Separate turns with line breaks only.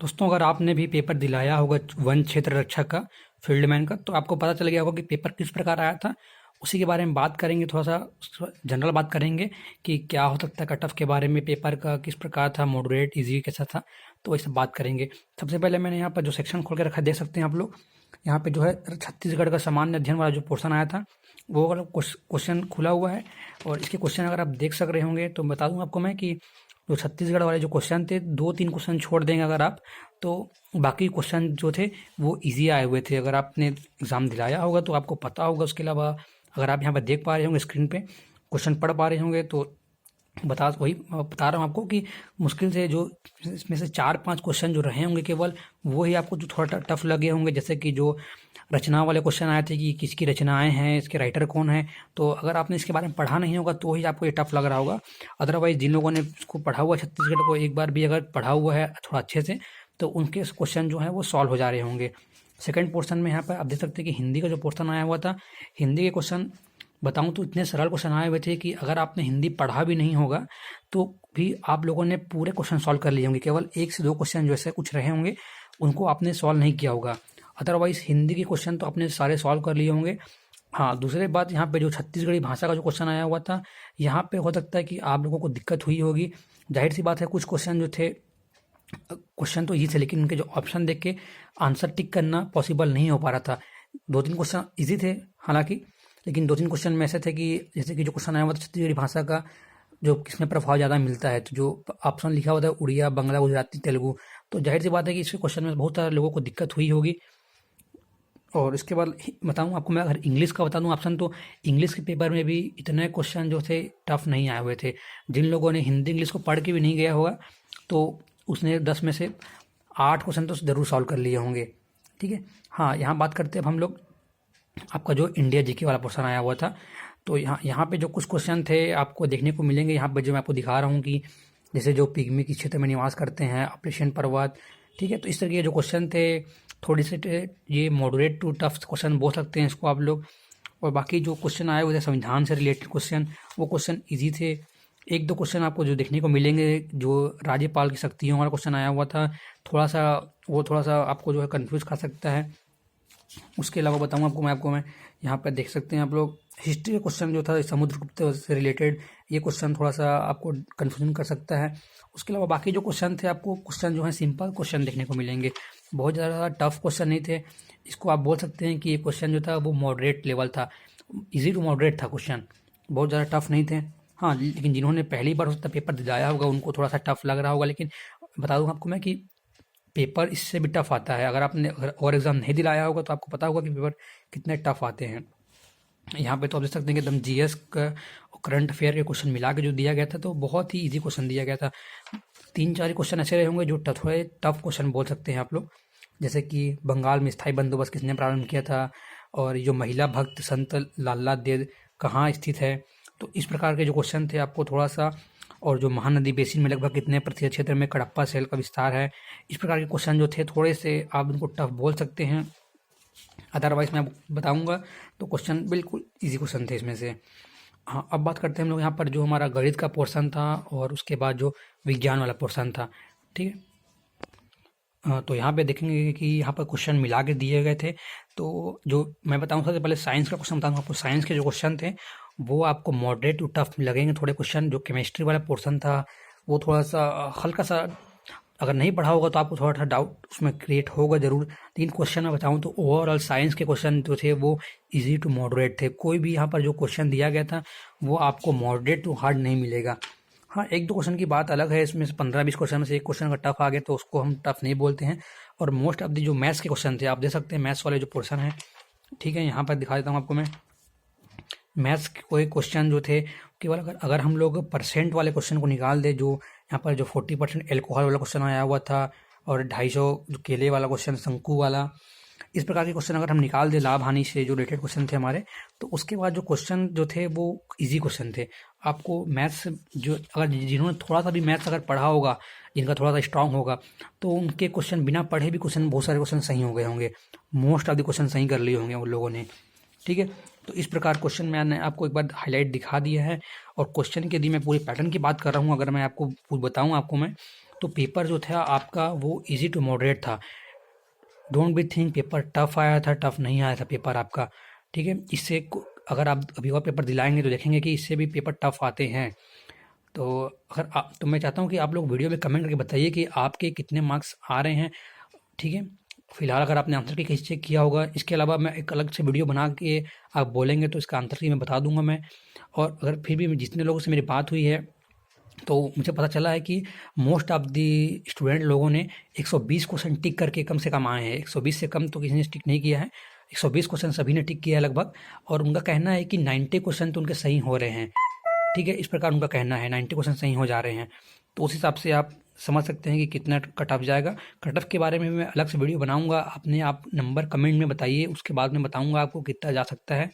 दोस्तों, अगर आपने भी पेपर दिलाया होगा वन क्षेत्र रक्षक का, फील्डमैन का, तो आपको पता चल गया होगा कि पेपर किस प्रकार आया था। उसी के बारे में बात करेंगे, थोड़ा सा जनरल बात करेंगे कि क्या हो सकता है कट ऑफ के बारे में, पेपर का किस प्रकार था, मॉडरेट, इजी कैसा था, तो वही सब बात करेंगे। सबसे पहले मैंने यहाँ पर जो सेक्शन खोल के रखा है, देख सकते हैं आप लोग। यहाँ पे जो है छत्तीसगढ़ का सामान्य अध्ययन वाला जो पोर्शन आया था, वो वाला क्वेश्चन खुला हुआ है। और इसके क्वेश्चन अगर आप देख सक रहे होंगे तो बता दूं आपको मैं कि जो छत्तीसगढ़ वाले जो क्वेश्चन थे, 2-3 क्वेश्चन छोड़ देंगे अगर आप, तो बाकी क्वेश्चन जो थे वो इजी आए हुए थे। अगर आपने एग्ज़ाम दिलाया होगा तो आपको पता होगा। उसके अलावा अगर आप यहाँ पर देख पा रहे होंगे स्क्रीन पे, क्वेश्चन पढ़ पा रहे होंगे, तो बता रहा हूँ आपको कि मुश्किल से जो इसमें से 4-5 क्वेश्चन जो रहे होंगे केवल, वो ही आपको जो थोड़ा टफ लगे होंगे। जैसे कि जो रचना वाले क्वेश्चन आए थे कि किसकी रचनाएं हैं, इसके राइटर कौन है, तो अगर आपने इसके बारे में पढ़ा नहीं होगा तो ही आपको ये टफ लग रहा होगा। अदरवाइज जिन लोगों ने इसको पढ़ा हुआ है, छत्तीसगढ़ को एक बार भी अगर पढ़ा हुआ है थोड़ा अच्छे से, तो उनके क्वेश्चन जो है वो सॉल्व हो जा रहे होंगे। सेकंड पोर्शन में यहाँ पर आप देख सकते हैं कि हिंदी का जो पोर्शन आया हुआ था, हिंदी के क्वेश्चन बताऊं तो इतने सरल क्वेश्चन आए हुए थे कि अगर आपने हिंदी पढ़ा भी नहीं होगा तो भी आप लोगों ने पूरे क्वेश्चन सॉल्व कर लिए होंगे। केवल 1 से 2 क्वेश्चन जो ऐसे कुछ रहे होंगे उनको आपने सॉल्व नहीं किया होगा। अदरवाइज हिंदी के क्वेश्चन तो आपने सारे सॉल्व कर लिए होंगे। हाँ, दूसरी बात, यहाँ पे जो छत्तीसगढ़ी भाषा का जो क्वेश्चन आया हुआ था, यहाँ पे हो सकता है कि आप लोगों को दिक्कत हुई होगी। जाहिर सी बात है, कुछ क्वेश्चन जो थे, क्वेश्चन तो ये थे लेकिन उनके जो ऑप्शन देख के आंसर टिक करना पॉसिबल नहीं हो पा रहा था। 2-3 क्वेश्चन ईजी थे हालांकि, लेकिन 2-3 क्वेश्चन में ऐसे थे कि जैसे कि जो क्वेश्चन आया हुआ था छत्तीसगढ़ी भाषा का, जो किसमें प्रभाव ज़्यादा मिलता है, तो जो ऑप्शन लिखा हुआ था उड़िया, बंगला, गुजराती, तेलुगु, तो जाहिर सी बात है कि इसके क्वेश्चन में बहुत सारे लोगों को दिक्कत हुई होगी। और इसके बाद बताऊँ आपको मैं, अगर इंग्लिश का बता दूँ ऑप्शन, तो इंग्लिश के पेपर में भी इतने क्वेश्चन जो थे टफ नहीं आए हुए थे। जिन लोगों ने हिंदी इंग्लिश को पढ़ के भी नहीं गया होगा तो उसने 10 में से 8 क्वेश्चन तो ज़रूर सॉल्व कर लिए होंगे। ठीक है। हाँ, यहाँ बात करते हैं अब हम लोग, आपका जो इंडिया जीके वाला पोर्शन आया हुआ था, तो यहाँ पे जो कुछ क्वेश्चन थे आपको देखने को मिलेंगे। यहाँ पे जो मैं आपको दिखा रहा हूँ कि जैसे जो पिग्मी के क्षेत्र में निवास करते हैं, ऑपरेशन पर्वत, ठीक है, तो इस तरह के जो क्वेश्चन थे, थोड़ी से ये मॉडरेट टू टफ क्वेश्चन बोल सकते हैं इसको आप लोग। और बाकी जो क्वेश्चन आए हुए थे संविधान से रिलेटेड क्वेश्चन, वो क्वेश्चन ईजी थे। 1-2 क्वेश्चन आपको जो देखने को मिलेंगे, जो राज्यपाल की शक्तियों वाला क्वेश्चन आया हुआ था, थोड़ा सा आपको जो है कन्फ्यूज़ कर सकता है। उसके अलावा बताऊँ आपको मैं यहाँ पर देख सकते हैं आप लोग, हिस्ट्री का क्वेश्चन जो था समुद्रगुप्त से रिलेटेड, ये क्वेश्चन थोड़ा सा आपको कन्फ्यूजन कर सकता है। उसके अलावा बाकी जो क्वेश्चन थे, आपको क्वेश्चन जो है सिंपल क्वेश्चन देखने को मिलेंगे, बहुत ज़्यादा टफ क्वेश्चन नहीं थे। इसको आप बोल सकते हैं कि ये क्वेश्चन जो था वो मॉडरेट लेवल था, इजी टू मॉडरेट था क्वेश्चन, बहुत ज़्यादा टफ नहीं थे। हाँ, लेकिन जिन्होंने पहली बार उसका पेपर दिलाया होगा उनको थोड़ा सा टफ लग रहा होगा, लेकिन बता दूँ आपको मैं कि पेपर इससे भी टफ आता है। अगर आपने और एग्ज़ाम नहीं दिलाया होगा तो आपको पता होगा कि पेपर कितने टफ आते हैं। यहाँ पे तो आप देख सकते हैं कि एकदम जीएस का करंट अफेयर के क्वेश्चन मिला के जो दिया गया था, तो बहुत ही इजी क्वेश्चन दिया गया था। 3-4 क्वेश्चन ऐसे रहे होंगे जो थोड़े टफ क्वेश्चन बोल सकते हैं आप लोग, जैसे कि बंगाल में स्थायी बंदोबस्त किसने प्रारंभ किया था, और जो महिला भक्त संत लाला देव कहाँ स्थित है। तो इस प्रकार के जो क्वेश्चन थे आपको थोड़ा सा, और जो महानदी बेसिन में लगभग कितने प्रतिशत क्षेत्र में कडप्पा सेल का विस्तार है, इस प्रकार के क्वेश्चन जो थे थोड़े से आप उनको टफ बोल सकते हैं। अदरवाइज मैं आपको बताऊंगा तो क्वेश्चन बिल्कुल इजी क्वेश्चन थे इसमें से। हाँ, अब बात करते हैं हम लोग यहाँ पर जो हमारा गणित का पोर्शन था और उसके बाद जो विज्ञान वाला पोर्शन था। ठीक है। तो यहाँ पे देखेंगे कि यहाँ पर क्वेश्चन मिला के दिए गए थे। तो जो मैं बताऊँ, सबसे पहले साइंस का क्वेश्चन बताऊँगा आपको। साइंस के जो क्वेश्चन थे वो आपको मॉडरेट टू टफ लगेंगे थोड़े क्वेश्चन। जो केमिस्ट्री वाला पोर्शन था वो थोड़ा सा हल्का सा, अगर नहीं पढ़ा होगा तो आपको थोड़ा सा डाउट उसमें क्रिएट होगा ज़रूर। लेकिन क्वेश्चन मैं बताऊँ तो ओवरऑल साइंस के क्वेश्चन जो थे वो इजी टू मॉडरेट थे। कोई भी यहाँ पर जो क्वेश्चन दिया गया था वो आपको मॉडरेट टू हार्ड नहीं मिलेगा। हाँ, 1-2 क्वेश्चन की बात अलग है, इसमें से 15-20 क्वेश्चन में से एक क्वेश्चन अगर टफ आ गया तो उसको हम टफ नहीं बोलते हैं। और मोस्ट ऑफ द जो मैथ्स के क्वेश्चन थे, आप देख सकते हैं मैथ्स वाले जो पोर्शन है, ठीक है, यहाँ पर दिखा देता हूँ आपको मैं। मैथ्स के कोई क्वेश्चन जो थे, केवल अगर हम लोग परसेंट वाले क्वेश्चन को निकाल दे, जो यहाँ पर जो 40% एल्कोहल वाला क्वेश्चन आया हुआ था, और 250 जो केले वाला क्वेश्चन, शंकु वाला, इस प्रकार के क्वेश्चन अगर हम निकाल दे लाभ हानि से जो रिलेटेड क्वेश्चन थे हमारे, तो उसके बाद जो क्वेश्चन जो थे वो इजी क्वेश्चन थे। आपको मैथ्स जो, अगर जिन्होंने थोड़ा सा भी मैथ्स अगर पढ़ा होगा, जिनका थोड़ा सा स्ट्रांग होगा, तो उनके क्वेश्चन बिना पढ़े भी क्वेश्चन, बहुत सारे क्वेश्चन सही हो गए होंगे। मोस्ट ऑफ द क्वेश्चन सही कर लिए होंगे उन लोगों ने। ठीक है। तो इस प्रकार क्वेश्चन मैंने आपको एक बार हाईलाइट दिखा दिया है। और क्वेश्चन के यदि मैं पूरी पैटर्न की बात कर रहा हूँ, अगर मैं आपको बताऊँ आपको मैं, तो पेपर जो था आपका वो इजी टू मॉडरेट था। Don't be think paper tough आया था, टफ नहीं आया था पेपर आपका, ठीक है। अगर आप अभी और पेपर दिलाएंगे तो देखेंगे कि इससे भी पेपर टफ आते हैं। तो तो मैं चाहता हूँ कि आप लोग वीडियो में कमेंट करके बताइए कि आपके कितने मार्क्स आ रहे हैं, ठीक है। फिलहाल अगर आपने आंसर की कहीं चेक किया होगा, इसके अलावा मैं एक अलग से वीडियो बना के आप बोलेंगे तो इसका आंसर की मैं बता दूंगा मैं। और अगर फिर भी जितने लोगों से मेरी बात हुई है तो मुझे पता चला है कि मोस्ट ऑफ द स्टूडेंट लोगों ने 120 क्वेश्चन टिक करके कम से कम आए हैं। 120 से कम तो किसी ने टिक नहीं किया है, 120 क्वेश्चन सभी ने टिक किया है लगभग। और उनका कहना है कि 90 क्वेश्चन तो उनके सही हो रहे हैं, ठीक है। इस प्रकार उनका कहना है 90 क्वेश्चन सही हो जा रहे हैं। तो उस हिसाब से आप समझ सकते हैं कि कितना कट ऑफ जाएगा। कट ऑफ के बारे में मैं अलग से वीडियो बनाऊंगा, अपने आप नंबर कमेंट में बताइए, उसके बाद मैं बताऊंगा आपको कितना जा सकता है।